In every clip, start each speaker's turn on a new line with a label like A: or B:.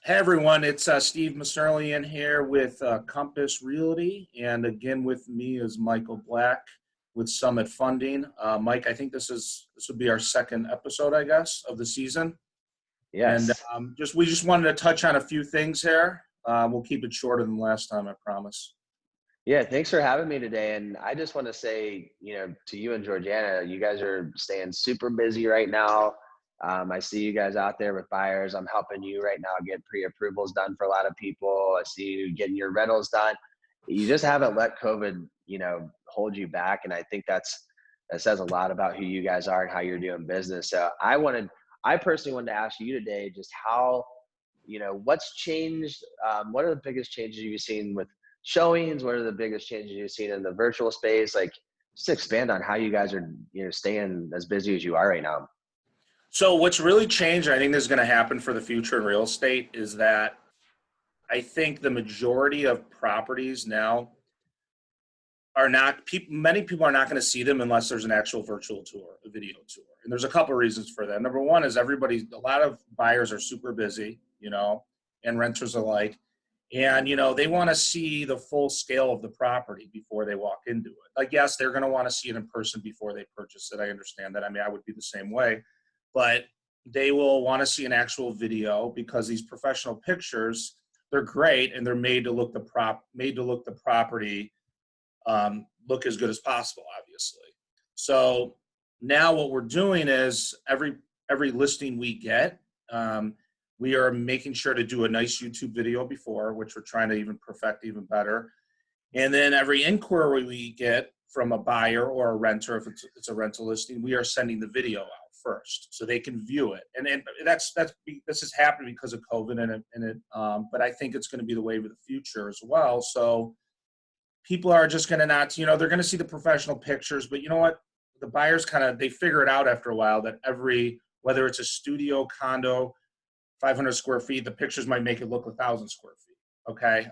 A: Hey everyone, it's Steve Missirlian here with Compass Realty, and again with me is Michael Black with Summit Funding. Mike, I think this would be our second episode, I guess, of the season, and
B: Yes.
A: we just wanted to touch on a few things here. We'll keep it shorter than last time, I promise.
B: Yeah, thanks for having me today. And I just want to say, to you and Georgiana, you guys are staying super busy right now. I see you guys out there with buyers. I'm helping you right now get pre-approvals done for a lot of people. I see you getting your rentals done. You just haven't let COVID, hold you back. And I think that says a lot about who you guys are and how you're doing business. So I personally wanted to ask you today just how, what's changed? What are the biggest changes you've seen with showings? What are the biggest changes you've seen in the virtual space? Like, just expand on how you guys are, staying as busy as you are right now.
A: So what's really changed, I think this is going to happen for the future in real estate, is that I think the majority of properties now are not, many people are not going to see them unless there's an actual virtual tour, a video tour. And there's a couple of reasons for that. Number one is a lot of buyers are super busy, and renters alike. And, they want to see the full scale of the property before they walk into it. Like, yes, they're going to want to see it in person before they purchase it. I understand that. I mean, I would be the same way. But they will want to see an actual video because these professional pictures, they're great and they're made to look the property look as good as possible, obviously. So now what we're doing is every listing we get, we are making sure to do a nice YouTube video before, which we're trying to even perfect even better. And then every inquiry we get from a buyer or a renter, if it's a rental listing, we are sending the video out first so they can view it. And this has happened because of COVID but I think it's going to be the wave of the future as well. So people are just going to not, they're going to see the professional pictures, but you know what? The buyers they figure it out after a while that whether it's a studio, condo, 500 square feet, the pictures might make it look 1,000 square feet. Okay.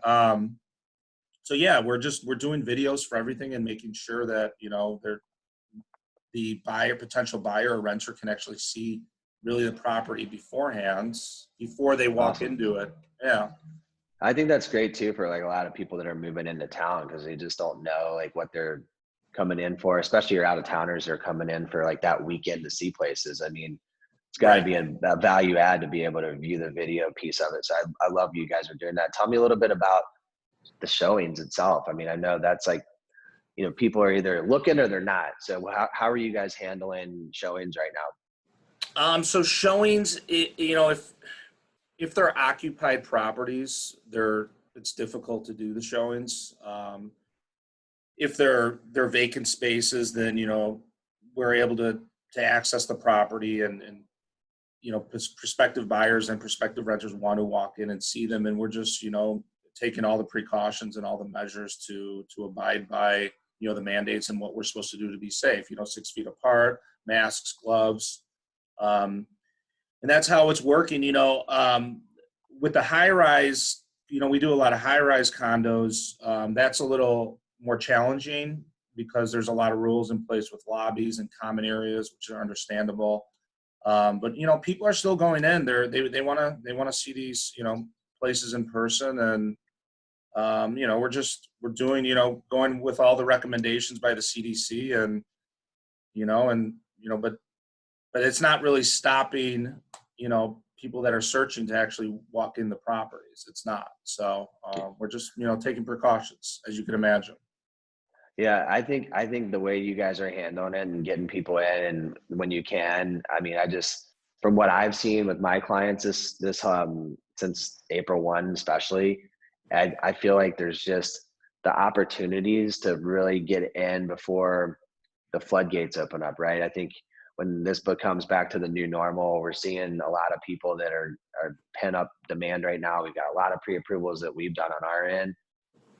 A: So yeah, we're doing videos for everything and making sure that, the potential buyer or renter can actually see really the property beforehand before they walk
B: Awesome.
A: into it. Yeah.
B: I think that's great too for like a lot of people that are moving into town because they just don't know like what they're coming in for, especially your out of towners are coming in for like that weekend to see places. I mean, it's got to
A: Right.
B: be a value add to be able to view the video piece of it. So I love you guys are doing that. Tell me a little bit about the showings itself. I mean, I know that's like, people are either looking or they're not. So how are you guys handling showings right now?
A: So showings, if they're occupied properties, it's difficult to do the showings. If they're vacant spaces, then we're able to access the property and prospective buyers and prospective renters want to walk in and see them, and we're just taking all the precautions and all the measures to abide by the mandates and what we're supposed to do to be safe. 6 feet apart, masks, gloves. And that's how it's working. With the high rise, we do a lot of high rise condos. That's a little more challenging because there's a lot of rules in place with lobbies and common areas, which are understandable. But people are still going in there. They want to see these places in person, and we're doing going with all the recommendations by the CDC, and but it's not really stopping people that are searching to actually walk in the properties. It's not. So we're just taking precautions, as you can imagine.
B: Yeah, I think the way you guys are handling it and getting people in and when you can, I mean, from what I've seen with my clients this since April 1 especially, I feel like there's just the opportunities to really get in before the floodgates open up, right? I think when this becomes back to the new normal, we're seeing a lot of people that are pent up demand right now. We've got a lot of pre-approvals that we've done on our end.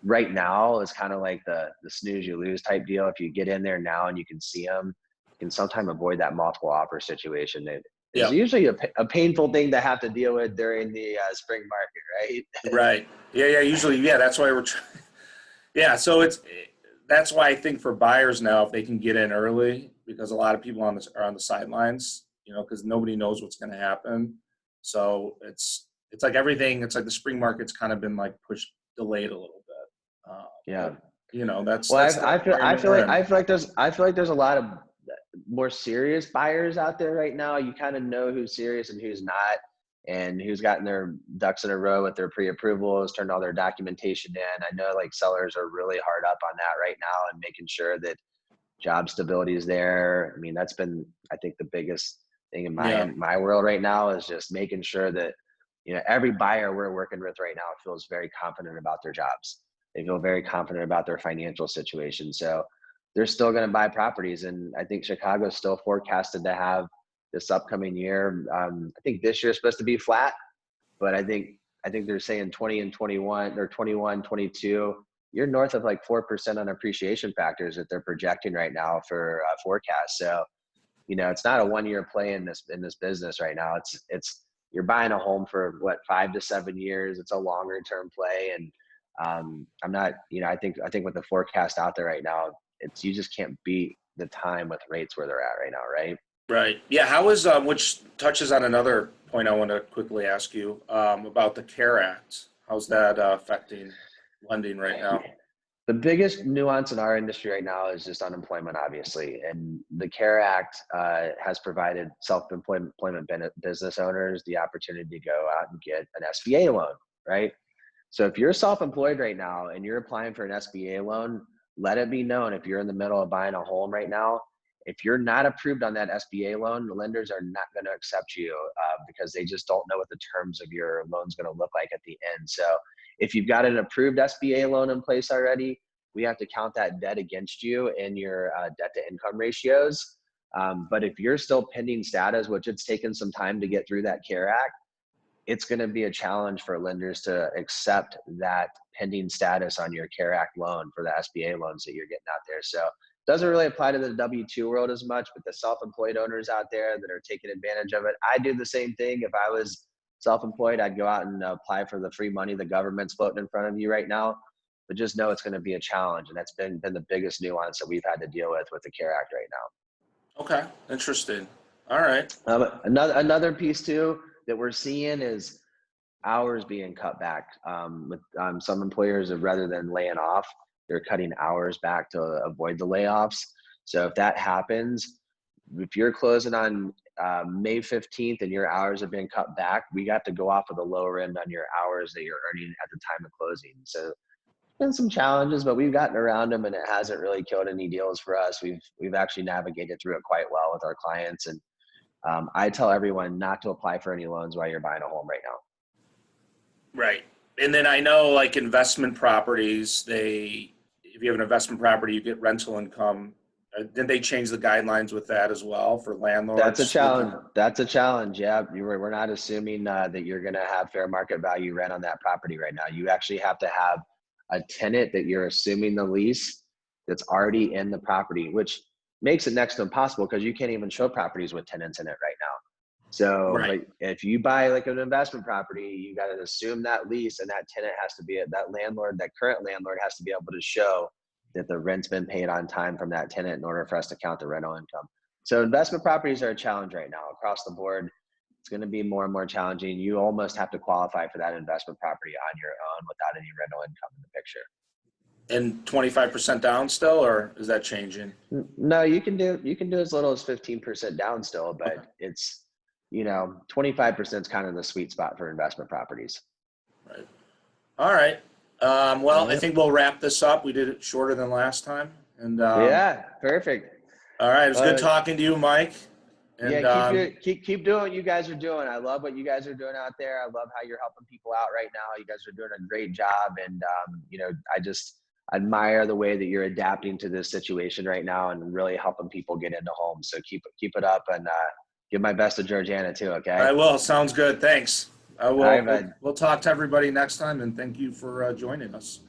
B: Right now is kind of like the snooze you lose type deal. If you get in there now and you can see them, you can sometimes avoid that multiple offer situation. It is
A: Yeah.
B: usually a painful thing to have to deal with during the spring market, right?
A: Right. Yeah. Usually, yeah. That's why we're. Yeah. So that's why I think for buyers now, if they can get in early, because a lot of people are on the sidelines, because nobody knows what's going to happen. So it's like everything. It's like the spring market's kind of been like delayed a little bit.
B: Yeah.
A: You know, that's
B: Well,
A: the environment we're in.
B: I feel like there's a lot of more serious buyers out there right now. You kind of know who's serious and who's not, and who's gotten their ducks in a row with their pre-approvals, turned all their documentation in. I know like sellers are really hard up on that right now and making sure that job stability is there. I mean, that's been, I think, the biggest thing in my world right now is just making sure that, you know, every buyer we're working with right now feels very confident about their jobs. They feel very confident about their financial situation. So they're still going to buy properties. And I think Chicago's still forecasted to have this upcoming year. I think this year is supposed to be flat, but I think they're saying 20 and 21 or 21, 22. You're north of like 4% on appreciation factors that they're projecting right now for forecast. So, you know, it's not a 1 year play in this business right now. It's you're buying a home for what, 5 to 7 years. It's a longer term play. And I'm not, you know, I think with the forecast out there right now, you just can't beat the time with rates where they're at right now. Right.
A: Right. Yeah. How is, which touches on another point I want to quickly ask you about the CARE Act. How's that affecting lending right now?
B: The biggest nuance in our industry right now is just unemployment, obviously. And the CARE Act has provided self-employment business owners the opportunity to go out and get an SBA loan, right? So if you're self-employed right now and you're applying for an SBA loan, let it be known if you're in the middle of buying a home right now, if you're not approved on that SBA loan, the lenders are not going to accept you because they just don't know what the terms of your loan's going to look like at the end. So if you've got an approved SBA loan in place already, we have to count that debt against you in your debt to income ratios. But if you're still pending status, which it's taken some time to get through that CARE Act, it's going to be a challenge for lenders to accept that pending status on your CARE Act loan for the SBA loans that you're getting out there. So it doesn't really apply to the W-2 world as much, but the self-employed owners out there that are taking advantage of it, I do the same thing. If I was self-employed, I'd go out and apply for the free money the government's floating in front of you right now. But just know it's going to be a challenge, and that's been the biggest nuance that we've had to deal with the CARE Act right now.
A: Okay, interesting. All right.
B: Another piece too that we're seeing is hours being cut back. With some employers, rather than laying off, they're cutting hours back to avoid the layoffs. So if that happens, if you're closing on May 15th and your hours have been cut back, we got to go off of the lower end on your hours that you're earning at the time of closing. So been some challenges, but we've gotten around them, and it hasn't really killed any deals for us. We've actually navigated through it quite well with our clients. And I tell everyone not to apply for any loans while you're buying a home right now.
A: Right. And then I know like investment properties, if you have an investment property, you get rental income. Didn't they change the guidelines with that as well for landlords?
B: That's a challenge. Yeah. We're not assuming that you're going to have fair market value rent on that property right now. You actually have to have a tenant that you're assuming the lease that's already in the property, which makes it next to impossible because you can't even show properties with tenants in it right now. So right. But if you buy like an investment property, you got to assume that lease, and that tenant has to be that current landlord has to be able to show that the rent's been paid on time from that tenant in order for us to count the rental income. So investment properties are a challenge right now across the board. It's going to be more and more challenging. You almost have to qualify for that investment property on your own without any rental income in the picture.
A: And 25% down still, or is that changing?
B: No, you can do as little as 15% down still, but okay. It's, 25% is kind of the sweet spot for investment properties.
A: Right. All right. Well, I think we'll wrap this up. We did it shorter than last time. And
B: yeah, perfect.
A: All right. It was good talking to you, Mike. And,
B: yeah, keep doing what you guys are doing. I love what you guys are doing out there. I love how you're helping people out right now. You guys are doing a great job. And, I just admire the way that you're adapting to this situation right now and really helping people get into homes. So keep it up, and give my best to Georgiana too. Okay.
A: I will. Sounds good. Thanks. I will.
B: All right,
A: we'll talk to everybody next time, and thank you for joining us.